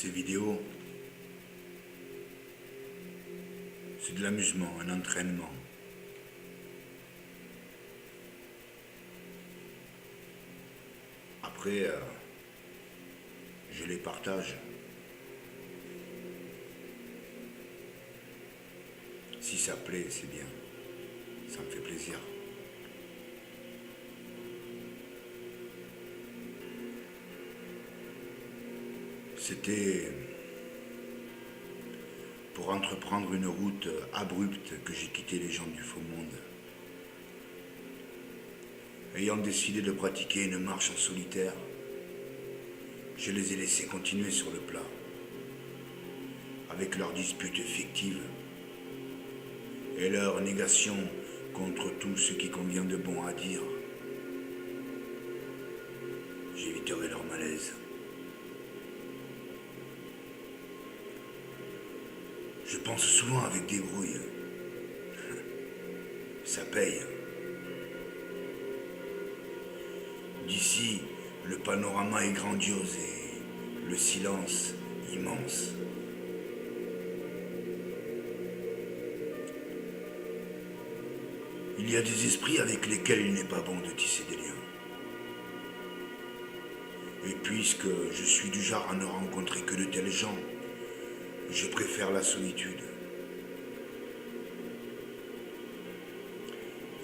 Ces vidéos, c'est de l'amusement, un entraînement. Après, je les partage. Si ça plaît, c'est bien. Ça me fait plaisir. C'était pour entreprendre une route abrupte que j'ai quitté les gens du faux monde. Ayant décidé de pratiquer une marche en solitaire, je les ai laissés continuer sur le plat, avec leurs disputes fictives et leur négation contre tout ce qui convient de bon à dire. J'éviterai leur malaise. Je pense souvent avec débrouille. Ça paye. D'ici, le panorama est grandiose et le silence immense. Il y a des esprits avec lesquels il n'est pas bon de tisser des liens. Et puisque je suis du genre à ne rencontrer que de tels gens, je préfère la solitude.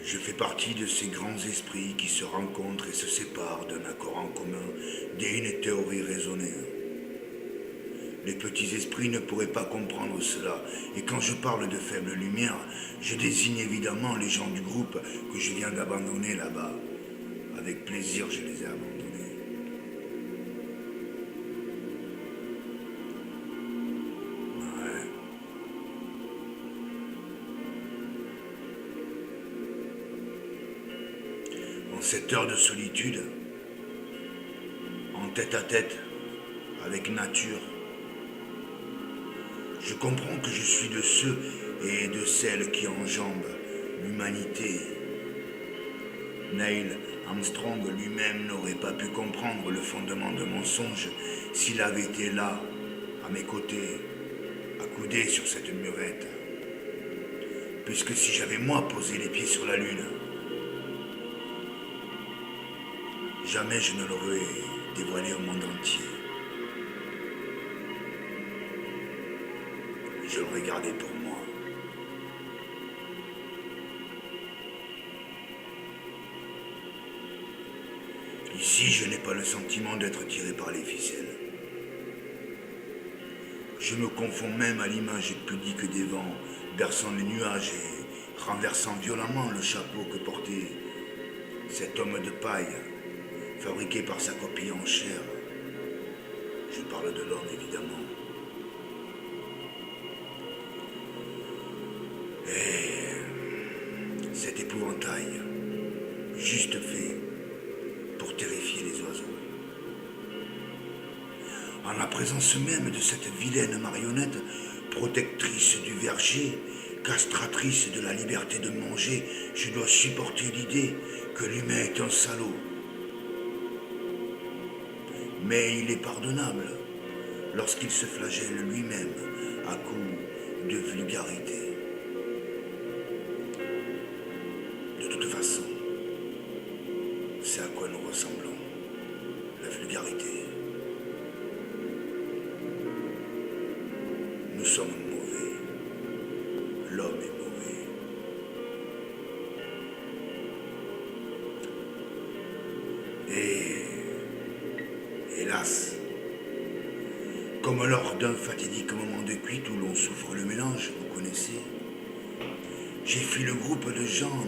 Je fais partie de ces grands esprits qui se rencontrent et se séparent d'un accord en commun dès une théorie raisonnée. Les petits esprits ne pourraient pas comprendre cela, et quand je parle de faible lumière, je désigne évidemment les gens du groupe que je viens d'abandonner là-bas. Avec plaisir, je les ai abandonnés. En cette heure de solitude, en tête à tête avec nature, je comprends que je suis de ceux et de celles qui enjambent l'humanité. Neil Armstrong lui-même n'aurait pas pu comprendre le fondement de mon songe s'il avait été là, à mes côtés, accoudé sur cette murette. Puisque si j'avais moi posé les pieds sur la Lune, jamais je ne l'aurais dévoilé au monde entier. Je le regardais pour moi. Ici, je n'ai pas le sentiment d'être tiré par les ficelles. Je me confonds même à l'image pudique des vents berçant les nuages et renversant violemment le chapeau que portait cet homme de paille, fabriqué par sa copie en chair. Je parle de l'homme, évidemment. Et cet épouvantail, juste fait pour terrifier les oiseaux. En la présence même de cette vilaine marionnette, protectrice du verger, castratrice de la liberté de manger, je dois supporter l'idée que l'humain est un salaud. Mais il est pardonnable lorsqu'il se flagelle lui-même à coups de vulgarité. De toute façon, c'est à quoi nous ressemblons, la vulgarité. Nous sommes mauvais. L'homme est mauvais. Et hélas, comme lors d'un fatidique moment de cuite où l'on souffre le mélange, vous connaissez, j'ai fui le groupe de gens en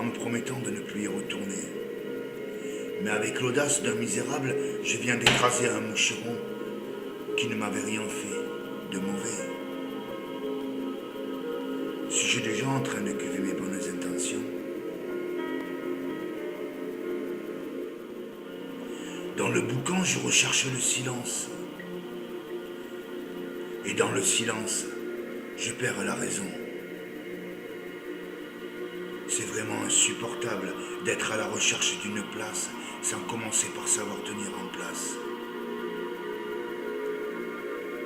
me promettant de ne plus y retourner. Mais avec l'audace d'un misérable, je viens d'écraser un moucheron qui ne m'avait rien fait de mauvais. Suis-je déjà en train de cuver mes bonnes intentions? Dans le boucan, je recherche le silence. Et dans le silence, je perds la raison. C'est vraiment insupportable d'être à la recherche d'une place sans commencer par savoir tenir en place.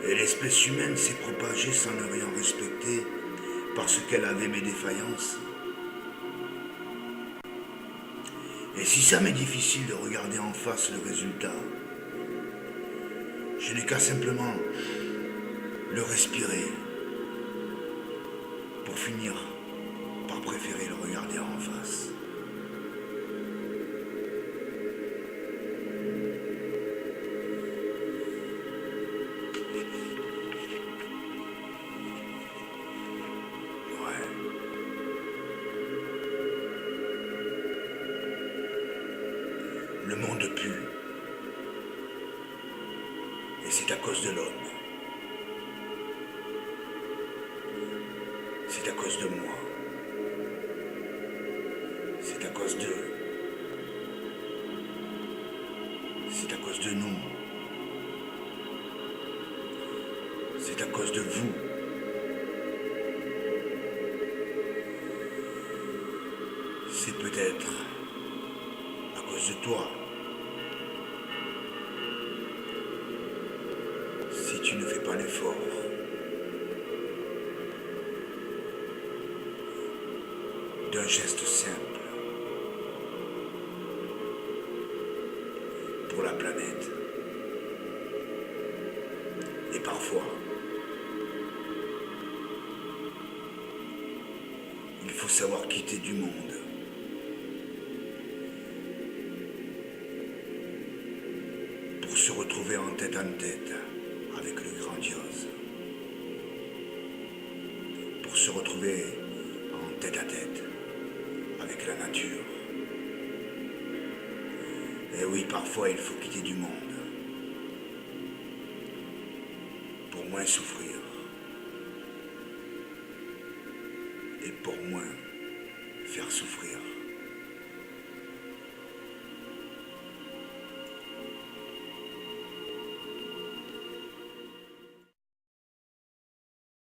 Et l'espèce humaine s'est propagée sans ne rien respecter parce qu'elle avait mes défaillances. Et si ça m'est difficile de regarder en face le résultat, je n'ai qu'à simplement le respirer pour finir par préférer le regarder en face. Ouais. Le monde pue. Et c'est à cause de l'homme. C'est à cause de moi. C'est à cause d'eux. C'est à cause de nous. C'est à cause de vous. C'est peut-être à cause de toi. Si tu ne fais pas l'effort d'un geste simple pour la planète. Et parfois, il faut savoir quitter du monde pour se retrouver en tête avec le grandiose, pour se retrouver en tête à tête avec la nature. Et oui, parfois il faut quitter du monde pour moins souffrir et pour moins faire souffrir.